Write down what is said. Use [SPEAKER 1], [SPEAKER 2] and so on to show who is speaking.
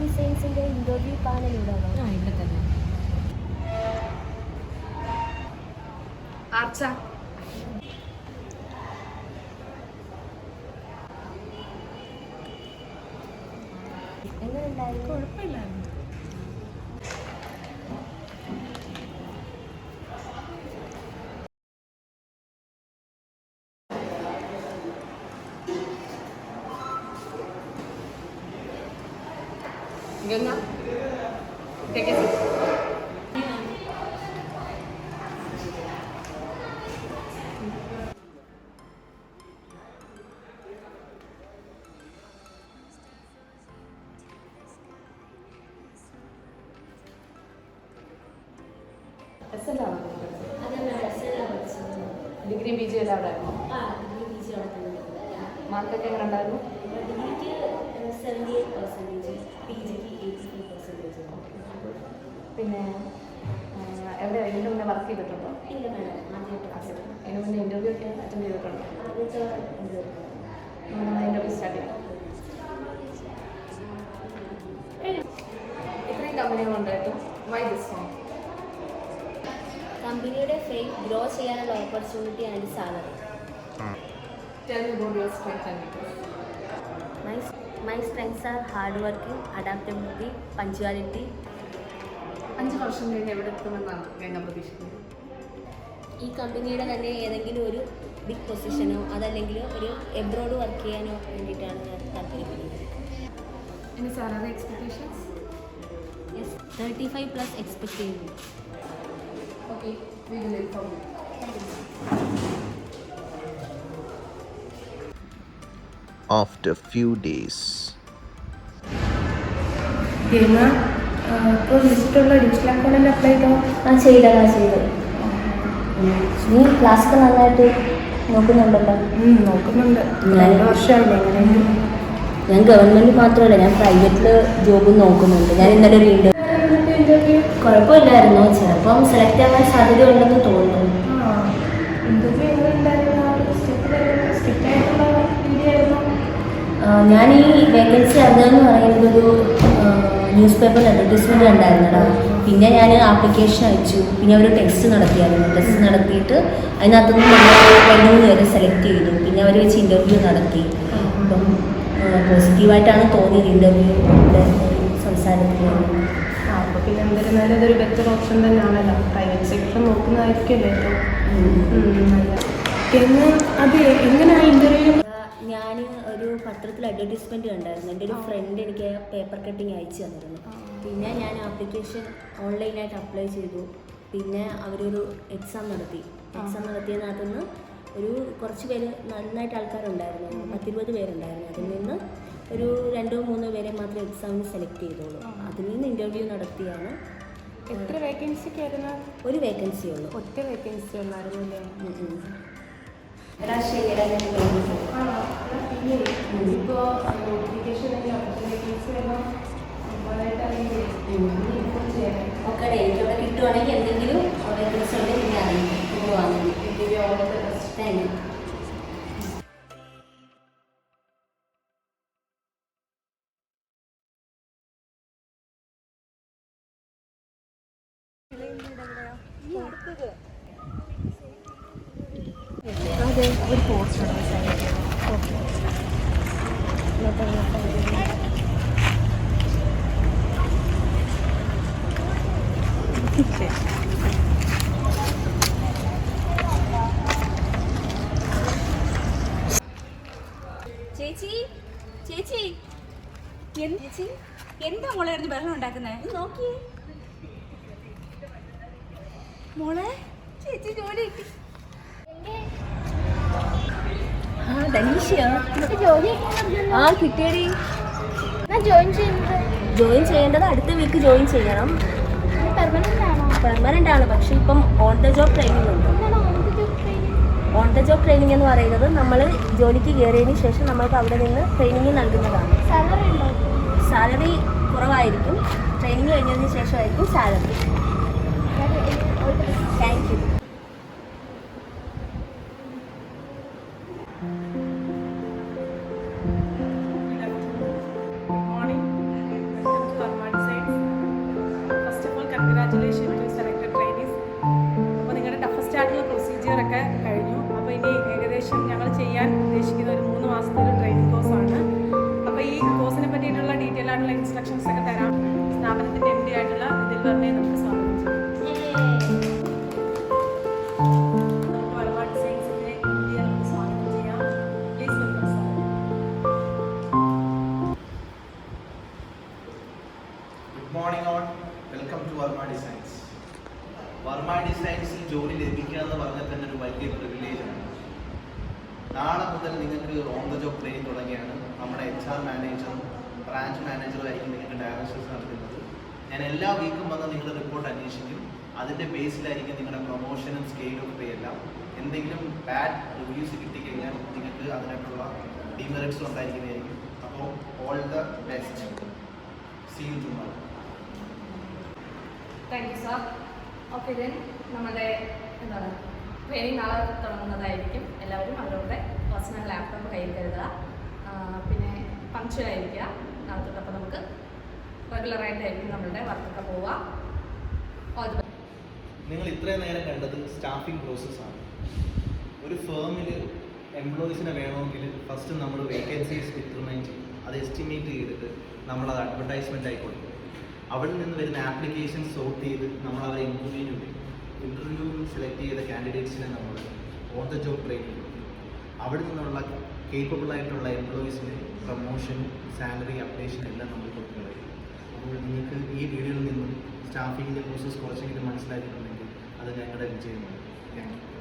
[SPEAKER 1] ഡിസൈൻസിന്റെ interview panel ഇടാണോ?
[SPEAKER 2] ഇവിടെ തന്നെ. ആർച്ച
[SPEAKER 1] എങ്ങനെയുണ്ടായിരുന്നു?
[SPEAKER 2] കുഴപ്പമില്ലായിരുന്നു. Ganga take a seat. Degree P G എല്ലാം അവിടെ ആയിരുന്നു. മാർക്കൊക്കെ എങ്ങനെ ഉണ്ടായിരുന്നു?
[SPEAKER 1] ഡിഗ്രിക്ക് 78%, PGക്ക് 83%.
[SPEAKER 2] പിന്നെ എവിടെ ഇതിൻ്റെ മുന്നേ വർക്ക് ചെയ്തിട്ടുണ്ടോ?
[SPEAKER 1] ഇല്ല മാഡം, ആദ്യമായിട്ട്.
[SPEAKER 2] ഇതിന് മുന്നേ ഇൻ്റർവ്യൂ ഒക്കെ അറ്റൻഡ് ചെയ്തിട്ടുണ്ടോ? ഇൻ്റർവ്യൂ സ്റ്റാർട്ട് ചെയ്യാം. ഇത്രയും കമ്പനികളുണ്ടായിട്ടും വൈ ദിസ് വൺ?
[SPEAKER 1] കമ്പനിയുടെ ഫെയിം ഗ്രോ ചെയ്യാനുള്ള opportunity and salary.
[SPEAKER 2] Tell me about your strengths and weaknesses.
[SPEAKER 1] My strengths are hard working, adaptability, punctuality.
[SPEAKER 2] 5 വർഷം കഴിഞ്ഞ് എവിടെ എത്തുമെന്നാണ് ഗംഗ പ്രതീക്ഷിക്കുന്നത്?
[SPEAKER 1] ഈ കമ്പനിയുടെ തന്നെ ഏതെങ്കിലും ഒരു ബിഗ് പൊസിഷനോ അതല്ലെങ്കിൽ ഒരു എബ്രോഡ് വർക്ക് ചെയ്യാനോ വേണ്ടിയിട്ടാണ് ഞാൻ താല്പര്യപ്പെടുന്നത്.
[SPEAKER 2] Any salary expectations?
[SPEAKER 1] Yes, 35+ expect ചെയ്യുന്നു.
[SPEAKER 2] Okay, we will inform you.
[SPEAKER 3] After few days.
[SPEAKER 2] ഇപ്പോൾ ലിസ്റ്റുള്ള ഡിജിറ്റൽ അക്കൗണ്ടിൽ അപ്ലൈ ചെയ്തോ?
[SPEAKER 1] ചെയ്തു. നീ ക്ലാസ്സൊക്കെ നന്നായിട്ട് നോക്കുന്നുണ്ടല്ലോ?
[SPEAKER 2] നോക്കുന്നുണ്ട്. 2 വർഷമായില്ലേ എങ്ങനെയെങ്കിലും.
[SPEAKER 1] ഞാൻ ഗവൺമെൻറ് മാത്രമല്ല, ഞാൻ പ്രൈവറ്റിൽ ജോബും നോക്കുന്നുണ്ട്. ഞാൻ ഇന്നലെ ഒരു ഇൻ്റർവ്യൂ കുഴപ്പമില്ലായിരുന്നു. ചിലപ്പം സെലക്ട് ആവാൻ സാധ്യത ഉണ്ടെന്ന് തോന്നുന്നു. ഞാൻ ഈ വേക്കൻസി അറിഞ്ഞതെന്ന് പറയുന്നത് ഒരു ന്യൂസ് പേപ്പറിൽ അഡ്വർടൈസ്മെൻറ്റ് ഉണ്ടായിരുന്നടാ. പിന്നെ ഞാൻ ആപ്ലിക്കേഷൻ അയച്ചു. പിന്നെ അവർ ടെസ്റ്റ് നടത്തിയായിരുന്നു. ടെസ്റ്റ് നടത്തിയിട്ട് അതിനകത്തുനിന്ന് നമ്മൾ 2 പേരെ സെലക്ട് ചെയ്തു. പിന്നെ അവർ വെച്ച് ഇൻ്റർവ്യൂ നടത്തി. അപ്പം പോസിറ്റീവായിട്ടാണ് തോന്നിയത് ഇൻ്റർവ്യൂയുടെ സംസാരത്തിൽ.
[SPEAKER 2] അപ്പോൾ പിന്നെ എന്തായിരുന്നാലും അതൊരു ബെറ്റർ ഓപ്ഷൻ തന്നെയാണല്ലോ. പ്രൈവറ്റ് സെക്ടർ നോക്കുന്നതായിരിക്കുമല്ലോ ഏറ്റവും. അത് എങ്ങനെയാണ് ഇൻ്റർവ്യൂ?
[SPEAKER 1] ഞാൻ ഒരു പത്രത്തിൽ അഡ്വർടൈസ്മെൻറ്റ് കണ്ടായിരുന്നു. എൻ്റെ ഒരു ഫ്രണ്ട് എനിക്ക് പേപ്പർ കട്ടിങ് അയച്ചു തന്നിരുന്നു. പിന്നെ ഞാൻ ആപ്ലിക്കേഷൻ ഓൺലൈനായിട്ട് അപ്ലൈ ചെയ്തു. പിന്നെ അവരൊരു എക്സാം നടത്തിയതിനകത്തുനിന്ന് ഒരു കുറച്ച് പേര് നന്നായിട്ട് ആൾക്കാരുണ്ടായിരുന്നു. 10-20 പേരുണ്ടായിരുന്നു. അതിൽ നിന്ന് ഒരു 2-3 പേരെ മാത്രമേ എക്സാമിന് സെലക്ട് ചെയ്തോളൂ. അതിൽ നിന്ന് ഇൻ്റർവ്യൂ നടത്തിയാണ്.
[SPEAKER 2] എത്ര വേക്കൻസിക്കായിരുന്നു?
[SPEAKER 1] ഒരു വേക്കൻസി ഉള്ളൂ.
[SPEAKER 2] ഒറ്റ വേക്കൻസി ഉള്ളായിരുന്നു അല്ലേ? ഇപ്പോൾ നോട്ടിഫിക്കേഷൻ
[SPEAKER 1] ഒക്കെ എനിക്കവിടെ കിട്ടുവാണെങ്കിൽ എന്തെങ്കിലും വേക്കൻസി ഉണ്ടെങ്കിൽ ഞാൻ അറിയിക്കും. Thank you.
[SPEAKER 2] അതെ, ഒരു പോസ്റ്റ് ഉണ്ട്.
[SPEAKER 4] ചേച്ചി എന്താ മോളെ ആയിരുന്നു ബഹളം ഉണ്ടാക്കുന്നത്?
[SPEAKER 1] നോക്കിയേ
[SPEAKER 4] മോളെ, ചേച്ചി ജോലി കിട്ടി.
[SPEAKER 1] കിട്ടിയടി. ജോയിൻ ചെയ്യേണ്ടത് അടുത്ത വീക്ക് ജോയിൻ ചെയ്യണം. പെർമനന്റ് ആണ്. പക്ഷെ ഇപ്പം ഓൺ ദ ജോബ് ട്രെയിനിങ് ഉണ്ട്. ഓൺ ദ ജോബ് ട്രെയിനിങ് എന്ന് പറയുന്നത് നമ്മൾ ജോലിക്ക് കയറിയതിന് ശേഷം നമ്മൾക്ക് അവിടെ നിന്ന് ട്രെയിനിങ് നൽകുന്നതാണ്. സാലറി കുറവായിരിക്കും. ട്രെയിനിങ് കഴിഞ്ഞതിന് ശേഷമായിരിക്കും സാലറി. Thank you.
[SPEAKER 2] ഇൻസ്ട്രക്ഷൻസ് ഒക്കെ തരാം. സ്ഥാപനത്തിൻ്റെ MD ആയിട്ടുള്ള ഇതിൽ പറഞ്ഞേ നമുക്ക് സ്വാഗതം ചെയ്യാം. ഒരുപാട് ഡിസൈൻസിൻ്റെ MD നമുക്ക് സ്വാഗതം ചെയ്യാം. Please welcome sir.
[SPEAKER 5] Good morning all, welcome to Varma designs. Varma ഡിസൈൻസിൽ ജോലി ലഭിക്കുക എന്ന് പറഞ്ഞാൽ തന്നെ ഒരു വലിയ പ്രിവിലേജാണ്. നാളെ മുതൽ നിങ്ങൾക്ക് ഓൺ ദ ജോബ് ട്രെയിനിങ് തുടങ്ങിയാണ്. നമ്മുടെ HR മാനേജറും ബ്രാഞ്ച് മാനേജറും ആയിരിക്കും നിങ്ങൾക്ക് ഡയറക്ഷൻസ് നടത്തുന്നത്. ഞാൻ എല്ലാ വീക്കും വന്ന് നിങ്ങളുടെ റിപ്പോർട്ട് അന്വേഷിക്കും. അതിൻ്റെ ബേസിലായിരിക്കും നിങ്ങളുടെ പ്രൊമോഷനും സ്കെയിൽ ഓഫ് പേ എല്ലാം. എന്തെങ്കിലും ബാഡ് റിവ്യൂസ് കിട്ടിക്കഴിഞ്ഞാൽ നിങ്ങൾക്ക് അതിനായിട്ടുള്ള ഡിമെറിറ്റ്സ് ഉണ്ടായിരിക്കുന്നതായിരിക്കും. അപ്പോൾ all the best. See you tomorrow.
[SPEAKER 6] Thank you sir. Okay then നമ്മുടെ എന്താണ് ട്രെയിനിങ് നാളെ തുടങ്ങുന്നതായിരിക്കും. എല്ലാവരും അവരവരുടെ പേഴ്സണൽ ലാപ്ടോപ്പ് കയ്യിൽ കരുതുക. പിന്നെ പങ്ക്ച്വലായിരിക്കുക നാളെ തൊട്ട്. അപ്പോൾ നമുക്ക് റെഗുലറായിട്ടായിരിക്കും നമ്മളുടെ വർക്കൊക്കെ പോവുക. All the best.
[SPEAKER 5] നിങ്ങൾ ഇത്രയും നേരം കണ്ടത് സ്റ്റാഫിംഗ് പ്രോസസ്സാണ്. ഒരു ഫേമിൽ എംപ്ലോയീസിനെ വേണമെങ്കിൽ ഫസ്റ്റ് നമ്മൾ വേക്കൻസീസ് ഡിറ്റർമൈൻ ചെയ്യും. അത് എസ്റ്റിമേറ്റ് ചെയ്തിട്ട് നമ്മളത് അഡ്വർടൈസ്മെൻ്റ് ആയി കൊടുക്കും. അവിടെ നിന്ന് വരുന്ന ആപ്ലിക്കേഷൻസ് സോർട്ട് ചെയ്ത് നമ്മൾ അവരെ ഇൻ്റർവ്യൂവിൽ സെലക്ട് ചെയ്ത കാൻഡിഡേറ്റ്സിനെ നമ്മൾ ഓൺ ദ ജോബ് ട്രെയിനിങ് കൊടുക്കും. അവിടെ നിന്നുള്ള കേപ്പബിൾ ആയിട്ടുള്ള എംപ്ലോയീസിന് പ്രൊമോഷനും സാലറി അപ്ഡേഷനും എല്ലാം നമ്മൾ കൊടുക്കുന്നത്. അപ്പോൾ നിങ്ങൾക്ക് ഈ വീഡിയോയിൽ നിന്നും സ്റ്റാഫിങ്ങിൻ്റെ പ്രോസസ്സ് കുറച്ചെങ്കിലും മനസ്സിലാക്കിയിട്ടുണ്ടെങ്കിൽ അത് ഞങ്ങളുടെ വിജയമാണ്. Thank you.